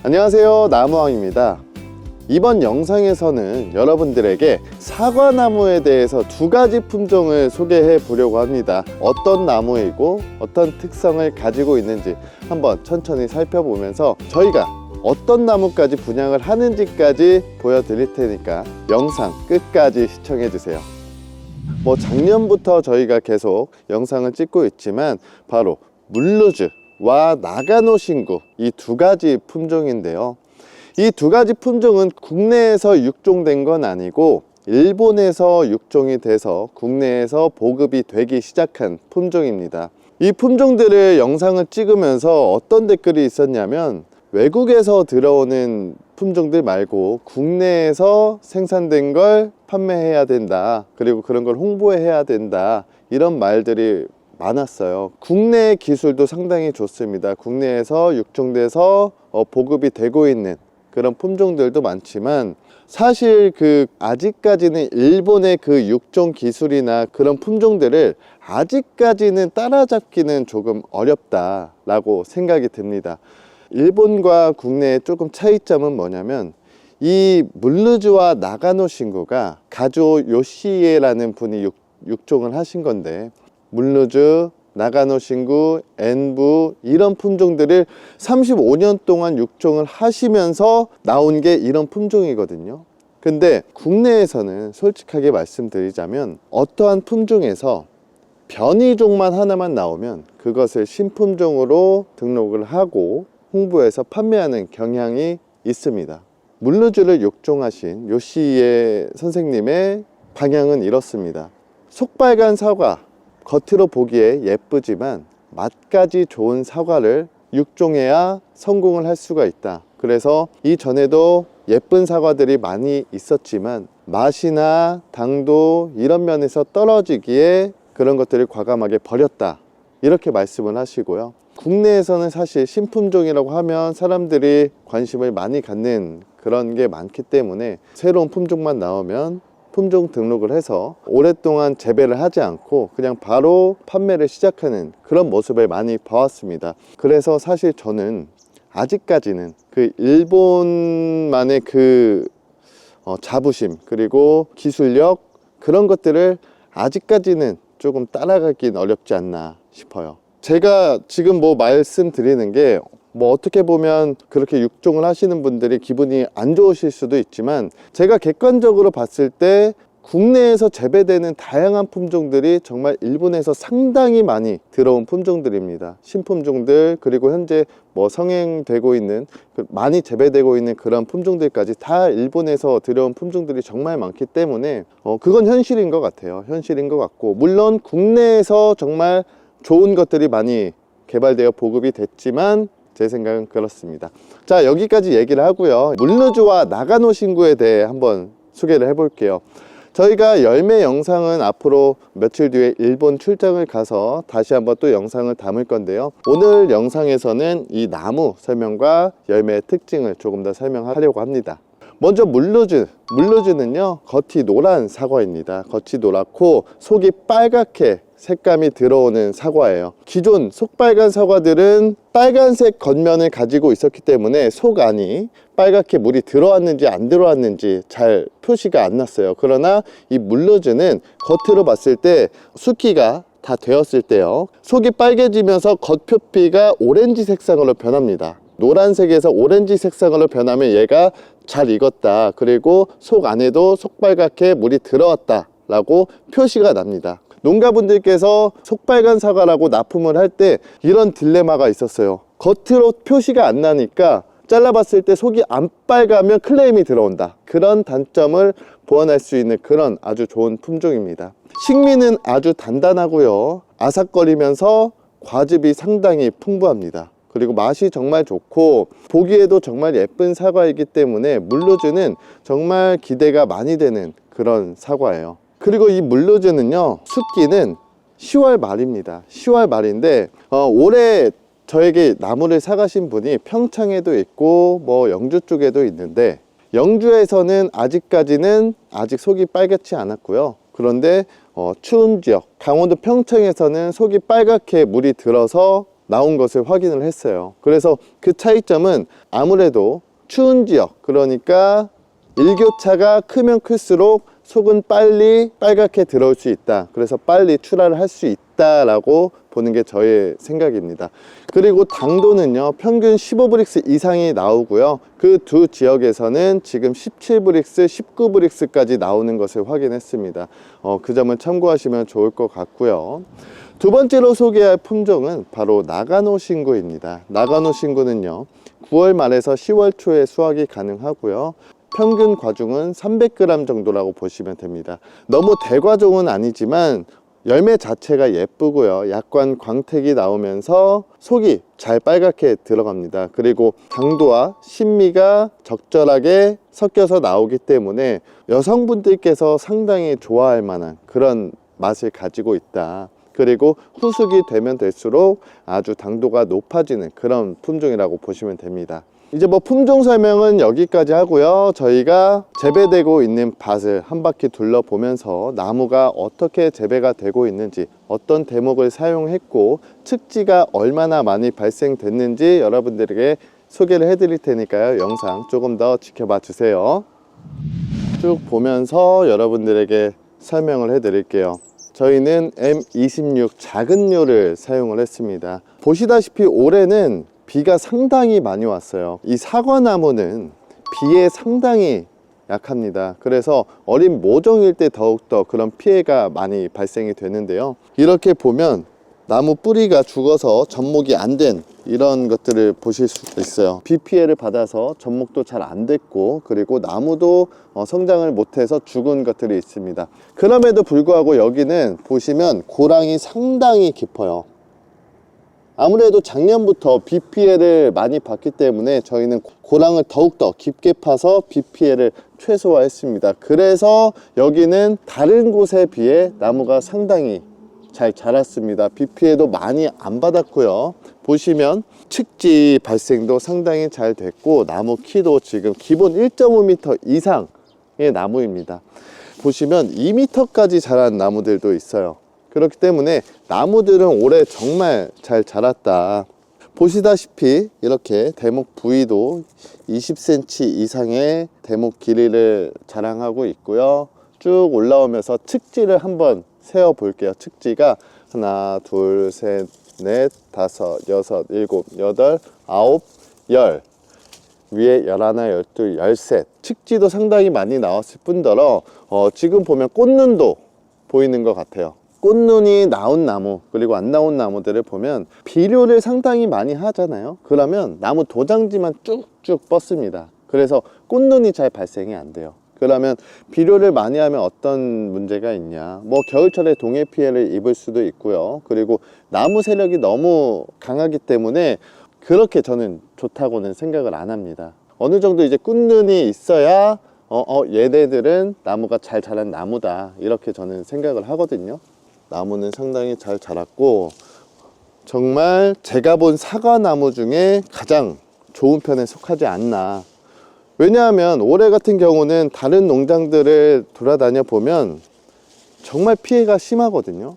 안녕하세요, 나무왕입니다. 이번 영상에서는 여러분들에게 사과나무에 대해서 두 가지 품종을 소개해 보려고 합니다. 어떤 나무이고 어떤 특성을 가지고 있는지 한번 천천히 살펴보면서 저희가 어떤 나무까지 분양을 하는지까지 보여드릴 테니까 영상 끝까지 시청해 주세요. 작년부터 저희가 계속 영상을 찍고 있지만 바로 물루즈와 나가노 신구, 이 두 가지 품종인데요. 이 두 가지 품종은 국내에서 육종된 건 아니고 일본에서 육종이 돼서 국내에서 보급이 되기 시작한 품종입니다. 이 품종들을 영상을 찍으면서 어떤 댓글이 있었냐면, 외국에서 들어오는 품종들 말고 국내에서 생산된 걸 판매해야 된다, 그리고 그런 걸 홍보해야 된다, 이런 말들이 많았어요. 국내 기술도 상당히 좋습니다. 국내에서 육종돼서 보급이 되고 있는 그런 품종들도 많지만, 사실 아직까지는 일본의 그 육종 기술이나 그런 품종들을 아직까지는 따라잡기는 조금 어렵다라고 생각이 듭니다. 일본과 국내의 조금 차이점은 뭐냐면, 이 물루즈와 나가노 신구가 가조 요시에라는 분이 육종을 하신 건데, 물루즈, 나가노 신구, 엔부, 이런 품종들을 35년 동안 육종을 하시면서 나온 게 이런 품종이거든요. 근데 국내에서는 솔직하게 말씀드리자면, 어떠한 품종에서 변이종만 하나만 나오면 그것을 신품종으로 등록을 하고 홍보해서 판매하는 경향이 있습니다. 물루즈를 육종하신 요시에 선생님의 방향은 이렇습니다. 속빨간 사과, 겉으로 보기에 예쁘지만 맛까지 좋은 사과를 육종해야 성공을 할 수가 있다. 그래서 이전에도 예쁜 사과들이 많이 있었지만 맛이나 당도 이런 면에서 떨어지기에 그런 것들을 과감하게 버렸다, 이렇게 말씀을 하시고요. 국내에서는 사실 신품종이라고 하면 사람들이 관심을 많이 갖는 그런 게 많기 때문에 새로운 품종만 나오면 품종 등록을 해서 오랫동안 재배를 하지 않고 그냥 바로 판매를 시작하는 그런 모습을 많이 봐왔습니다. 그래서 사실 저는 아직까지는 일본만의 자부심, 그리고 기술력, 그런 것들을 아직까지는 조금 따라가긴 어렵지 않나 싶어요. 제가 지금 말씀드리는 게 어떻게 보면 그렇게 육종을 하시는 분들이 기분이 안 좋으실 수도 있지만, 제가 객관적으로 봤을 때 국내에서 재배되는 다양한 품종들이 정말 일본에서 상당히 많이 들어온 품종들입니다. 신품종들, 그리고 현재 성행되고 있는, 많이 재배되고 있는 그런 품종들까지 다 일본에서 들어온 품종들이 정말 많기 때문에 그건 현실인 것 같아요. 현실인 것 같고, 물론 국내에서 정말 좋은 것들이 많이 개발되어 보급이 됐지만 제 생각은 그렇습니다. 자, 여기까지 얘기를 하고요. 물루즈와 나가노 신구에 대해 한번 소개를 해볼게요. 저희가 열매 영상은 앞으로 며칠 뒤에 일본 출장을 가서 다시 한번 또 영상을 담을 건데요. 오늘 영상에서는 이 나무 설명과 열매의 특징을 조금 더 설명하려고 합니다. 먼저 물루즈는요, 겉이 노란 사과입니다. 겉이 노랗고 속이 빨갛게 색감이 들어오는 사과예요. 기존 속빨간 사과들은 빨간색 겉면을 가지고 있었기 때문에 속 안이 빨갛게 물이 들어왔는지 안 들어왔는지 잘 표시가 안 났어요. 그러나 이 물루즈는 겉으로 봤을 때 숙기가 다 되었을 때요, 속이 빨개지면서 겉표피가 오렌지 색상으로 변합니다. 노란색에서 오렌지 색상으로 변하면 얘가 잘 익었다, 그리고 속 안에도 속빨갛게 물이 들어왔다 라고 표시가 납니다. 농가분들께서 속빨간 사과라고 납품을 할 때 이런 딜레마가 있었어요. 겉으로 표시가 안 나니까 잘라봤을 때 속이 안 빨가면 클레임이 들어온다. 그런 단점을 보완할 수 있는 그런 아주 좋은 품종입니다. 식미는 아주 단단하고요, 아삭거리면서 과즙이 상당히 풍부합니다. 그리고 맛이 정말 좋고 보기에도 정말 예쁜 사과이기 때문에 물루즈는 정말 기대가 많이 되는 그런 사과예요. 그리고 이 물루즈는요, 숙기는 10월 말입니다. 10월 말인데 올해 저에게 나무를 사가신 분이 평창에도 있고 영주 쪽에도 있는데, 영주에서는 아직까지는 아직 속이 빨갛지 않았고요. 그런데 추운 지역 강원도 평창에서는 속이 빨갛게 물이 들어서 나온 것을 확인을 했어요. 그래서 그 차이점은 아무래도 추운 지역, 그러니까 일교차가 크면 클수록 속은 빨리 빨갛게 들어올 수 있다. 그래서 빨리 출하를 할 수 있다라고 보는 게 저의 생각입니다. 그리고 당도는요, 평균 15브릭스 이상이 나오고요. 그 두 지역에서는 지금 17브릭스, 19브릭스까지 나오는 것을 확인했습니다. 그 점을 참고하시면 좋을 것 같고요. 두 번째로 소개할 품종은 바로 나가노 신구입니다. 나가노 신구는요, 9월 말에서 10월 초에 수확이 가능하고요. 평균 과중은 300g 정도라고 보시면 됩니다. 너무 대과종은 아니지만 열매 자체가 예쁘고요. 약간 광택이 나오면서 속이 잘 빨갛게 들어갑니다. 그리고 당도와 신미가 적절하게 섞여서 나오기 때문에 여성분들께서 상당히 좋아할 만한 그런 맛을 가지고 있다. 그리고 후숙이 되면 될수록 아주 당도가 높아지는 그런 품종이라고 보시면 됩니다. 이제 뭐 품종 설명은 여기까지 하고요. 저희가 재배되고 있는 밭을 한 바퀴 둘러보면서 나무가 어떻게 재배가 되고 있는지, 어떤 대목을 사용했고 측지가 얼마나 많이 발생됐는지 여러분들에게 소개를 해드릴 테니까요. 영상 조금 더 지켜봐 주세요. 쭉 보면서 여러분들에게 설명을 해드릴게요. 저희는 M26 작은 료를 사용을 했습니다. 보시다시피 올해는 비가 상당히 많이 왔어요. 이 사과나무는 비에 상당히 약합니다. 그래서 어린 모종일 때 더욱더 그런 피해가 많이 발생이 되는데요. 이렇게 보면 나무 뿌리가 죽어서 접목이 안 된 이런 것들을 보실 수 있어요. 비 피해를 받아서 접목도 잘 안 됐고, 그리고 나무도 성장을 못해서 죽은 것들이 있습니다. 그럼에도 불구하고 여기는 보시면 고랑이 상당히 깊어요. 아무래도 작년부터 비 피해를 많이 봤기 때문에 저희는 고랑을 더욱더 깊게 파서 비 피해를 최소화했습니다. 그래서 여기는 다른 곳에 비해 나무가 상당히 잘 자랐습니다. 비 피해도 많이 안 받았고요. 보시면 측지 발생도 상당히 잘 됐고, 나무 키도 지금 기본 1.5m 이상의 나무입니다. 보시면 2m까지 자란 나무들도 있어요. 그렇기 때문에 나무들은 올해 정말 잘 자랐다. 보시다시피 이렇게 대목 부위도 20cm 이상의 대목 길이를 자랑하고 있고요. 쭉 올라오면서 측지를 한번 세어 볼게요. 측지가 하나, 둘, 셋, 넷, 다섯, 여섯, 일곱, 여덟, 아홉, 열. 위에 11, 12, 13. 측지도 상당히 많이 나왔을 뿐더러 지금 보면 꽃눈도 보이는 것 같아요. 꽃눈이 나온 나무, 그리고 안 나온 나무들을 보면 비료를 상당히 많이 하잖아요. 그러면 나무 도장지만 쭉쭉 뻗습니다. 그래서 꽃눈이 잘 발생이 안 돼요. 그러면 비료를 많이 하면 어떤 문제가 있냐, 뭐 겨울철에 동해 피해를 입을 수도 있고요. 그리고 나무 세력이 너무 강하기 때문에 그렇게 저는 좋다고는 생각을 안 합니다. 어느 정도 이제 꽃눈이 있어야 얘네들은 나무가 잘 자란 나무다, 이렇게 저는 생각을 하거든요. 나무는 상당히 잘 자랐고, 정말 제가 본 사과나무 중에 가장 좋은 편에 속하지 않나. 왜냐하면 올해 같은 경우는 다른 농장들을 돌아다녀 보면 정말 피해가 심하거든요.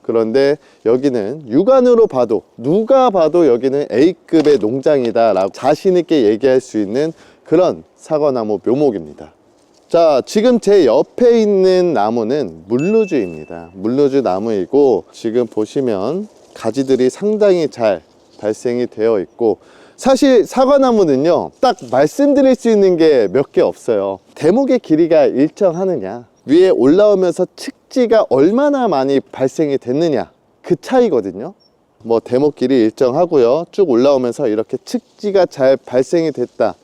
그런데 여기는 육안으로 봐도, 누가 봐도 여기는 A급의 농장이다 라고 자신 있게 얘기할 수 있는 그런 사과나무 묘목입니다. 자, 지금 제 옆에 있는 나무는 물루주입니다. 물루주 나무이고, 지금 보시면 가지들이 상당히 잘 발생이 되어 있고, 사실 사과나무는요, 딱 말씀드릴 수 있는 게 몇 개 없어요. 대목의 길이가 일정하느냐, 위에 올라오면서 측지가 얼마나 많이 발생이 됐느냐, 그 차이거든요. 뭐 대목 길이 일정하고요, 쭉 올라오면서 이렇게 측지가 잘 발생이 됐다,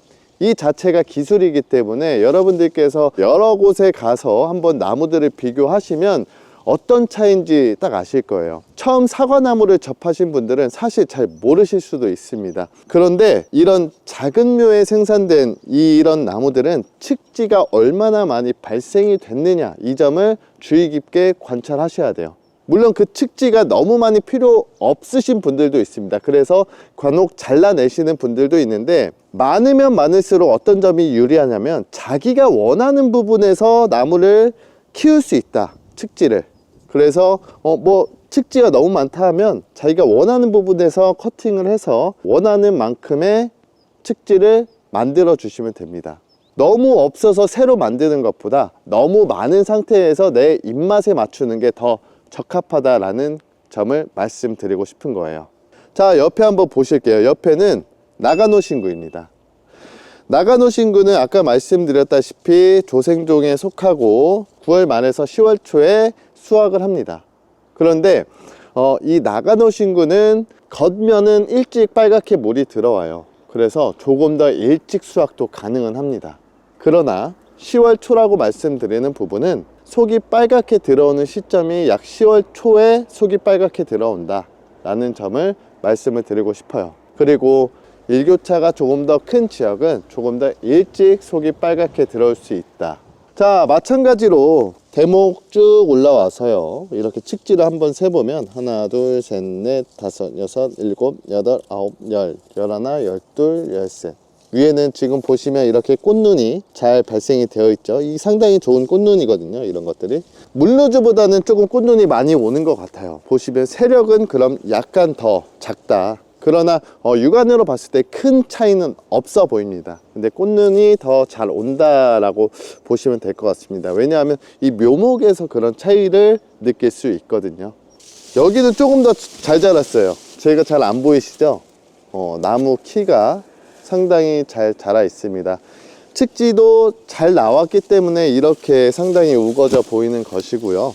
이 자체가 기술이기 때문에 여러분들께서 여러 곳에 가서 한번 나무들을 비교하시면 어떤 차이인지 딱 아실 거예요. 처음 사과나무를 접하신 분들은 사실 잘 모르실 수도 있습니다. 그런데 이런 작은 묘에 생산된 이런 나무들은 측지가 얼마나 많이 발생이 됐느냐, 이 점을 주의 깊게 관찰하셔야 돼요. 물론 그 측지가 너무 많이 필요 없으신 분들도 있습니다. 그래서 간혹 잘라내시는 분들도 있는데, 많으면 많을수록 어떤 점이 유리하냐면 자기가 원하는 부분에서 나무를 키울 수 있다, 측지를. 그래서 뭐 측지가 너무 많다 하면 자기가 원하는 부분에서 커팅을 해서 원하는 만큼의 측지를 만들어 주시면 됩니다. 너무 없어서 새로 만드는 것보다 너무 많은 상태에서 내 입맛에 맞추는 게 더 적합하다라는 점을 말씀드리고 싶은 거예요. 자, 옆에 한번 보실게요. 옆에는 나가노 신구입니다. 나가노 신구는 아까 말씀드렸다시피 조생종에 속하고 9월 말에서 10월 초에 수확을 합니다. 그런데 이 나가노 신구는 겉면은 일찍 빨갛게 물이 들어와요. 그래서 조금 더 일찍 수확도 가능은 합니다. 그러나 10월 초라고 말씀드리는 부분은 속이 빨갛게 들어오는 시점이 약 10월 초에 속이 빨갛게 들어온다 라는 점을 말씀을 드리고 싶어요. 그리고 일교차가 조금 더 큰 지역은 조금 더 일찍 속이 빨갛게 들어올 수 있다. 자, 마찬가지로 대목 쭉 올라와서요, 이렇게 측지를 한번 세보면 하나, 둘, 셋, 넷, 다섯, 여섯, 일곱, 여덟, 아홉, 열, 열하나, 열둘, 열셋. 위에는 지금 보시면 이렇게 꽃눈이 잘 발생이 되어 있죠. 이 상당히 좋은 꽃눈이거든요, 이런 것들이. 물루즈보다는 조금 꽃눈이 많이 오는 것 같아요. 보시면 세력은 그럼 약간 더 작다. 그러나 육안으로 봤을 때 큰 차이는 없어 보입니다. 근데 꽃눈이 더 잘 온다라고 보시면 될 것 같습니다. 왜냐하면 이 묘목에서 그런 차이를 느낄 수 있거든요. 여기는 조금 더 잘 자랐어요. 저희가 잘 안 보이시죠? 나무 키가 상당히 잘 자라 있습니다. 측지도 잘 나왔기 때문에 이렇게 상당히 우거져 보이는 것이고요.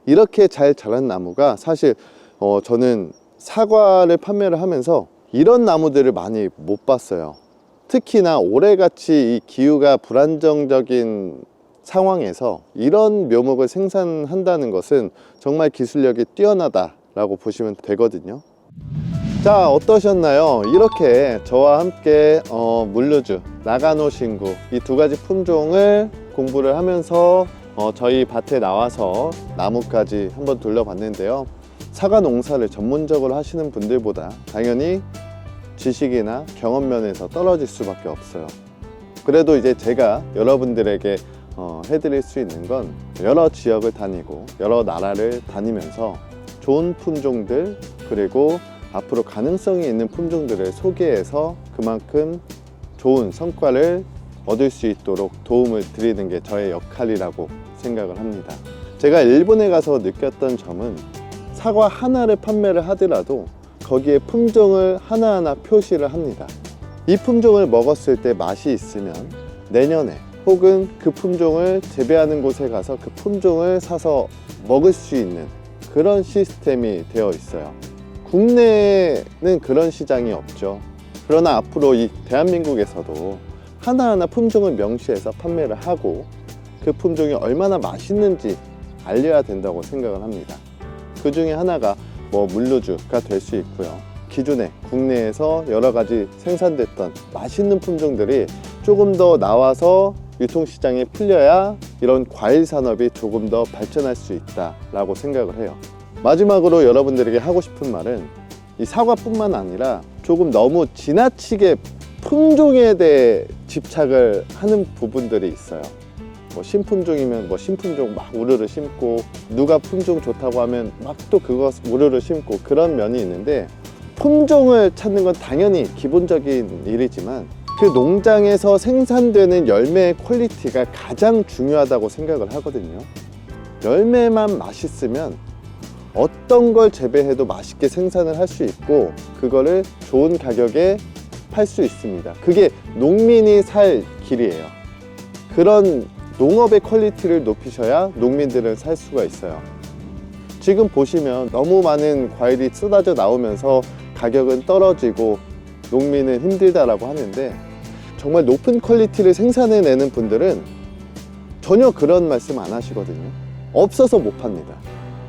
이렇게 잘 자란 나무가 사실 저는 사과를 판매를 하면서 이런 나무들을 많이 못 봤어요. 특히나 올해같이 이 기후가 불안정적인 상황에서 이런 묘목을 생산한다는 것은 정말 기술력이 뛰어나다라고 보시면 되거든요. 자, 어떠셨나요? 이렇게 저와 함께 물루즈, 나가노 신구 이 두 가지 품종을 공부를 하면서 저희 밭에 나와서 나무까지 한번 돌려봤는데요. 사과 농사를 전문적으로 하시는 분들보다 당연히 지식이나 경험 면에서 떨어질 수밖에 없어요. 그래도 이제 제가 여러분들에게 해드릴 수 있는 건 여러 지역을 다니고 여러 나라를 다니면서 좋은 품종들, 그리고 앞으로 가능성이 있는 품종들을 소개해서 그만큼 좋은 성과를 얻을 수 있도록 도움을 드리는 게 저의 역할이라고 생각을 합니다. 제가 일본에 가서 느꼈던 점은 사과 하나를 판매를 하더라도 거기에 품종을 하나하나 표시를 합니다. 이 품종을 먹었을 때 맛이 있으면 내년에 혹은 그 품종을 재배하는 곳에 가서 그 품종을 사서 먹을 수 있는 그런 시스템이 되어 있어요. 국내에는 그런 시장이 없죠. 그러나 앞으로 이 대한민국에서도 하나하나 품종을 명시해서 판매를 하고 그 품종이 얼마나 맛있는지 알려야 된다고 생각을 합니다. 그 중에 하나가 물루즈가 될 수 있고요. 기존에 국내에서 여러 가지 생산됐던 맛있는 품종들이 조금 더 나와서 유통시장에 풀려야 이런 과일 산업이 조금 더 발전할 수 있다라고 생각을 해요. 마지막으로 여러분들에게 하고 싶은 말은 이 사과뿐만 아니라 조금 너무 지나치게 품종에 대해 집착을 하는 부분들이 있어요. 신품종이면 신품종 막 우르르 심고, 누가 품종 좋다고 하면 막 또 그거 우르르 심고, 그런 면이 있는데, 품종을 찾는 건 당연히 기본적인 일이지만 그 농장에서 생산되는 열매의 퀄리티가 가장 중요하다고 생각을 하거든요. 열매만 맛있으면 어떤 걸 재배해도 맛있게 생산을 할 수 있고 그거를 좋은 가격에 팔 수 있습니다. 그게 농민이 살 길이에요. 그런 농업의 퀄리티를 높이셔야 농민들은 살 수가 있어요. 지금 보시면 너무 많은 과일이 쏟아져 나오면서 가격은 떨어지고 농민은 힘들다라고 하는데, 정말 높은 퀄리티를 생산해내는 분들은 전혀 그런 말씀 안 하시거든요. 없어서 못 팝니다.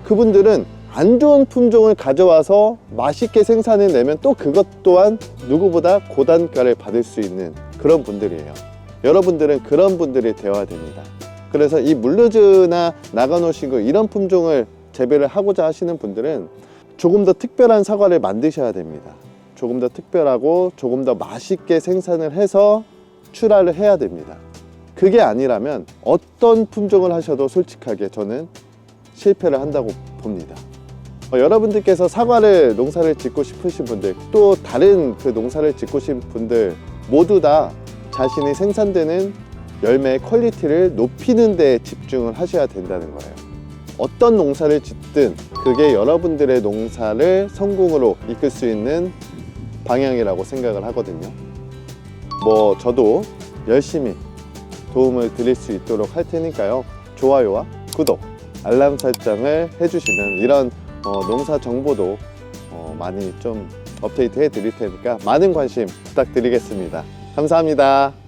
그분들은 안 좋은 품종을 가져와서 맛있게 생산해내면 또 그것 또한 누구보다 고단가를 받을 수 있는 그런 분들이에요. 여러분들은 그런 분들이 되어야 됩니다. 그래서 이 물루즈나 나가노 신구 이런 품종을 재배를 하고자 하시는 분들은 조금 더 특별한 사과를 만드셔야 됩니다. 조금 더 특별하고 조금 더 맛있게 생산을 해서 출하를 해야 됩니다. 그게 아니라면 어떤 품종을 하셔도 솔직하게 저는 실패를 한다고 봅니다. 여러분들께서 사과를 농사를 짓고 싶으신 분들, 또 다른 그 농사를 짓고 싶은 분들 모두 다 자신이 생산되는 열매의 퀄리티를 높이는 데 집중을 하셔야 된다는 거예요. 어떤 농사를 짓든 그게 여러분들의 농사를 성공으로 이끌 수 있는 방향이라고 생각을 하거든요. 저도 열심히 도움을 드릴 수 있도록 할 테니까요. 좋아요와 구독, 알람 설정을 해주시면 이런 농사 정보도 많이 좀 업데이트 해 드릴 테니까 많은 관심 부탁드리겠습니다. 감사합니다.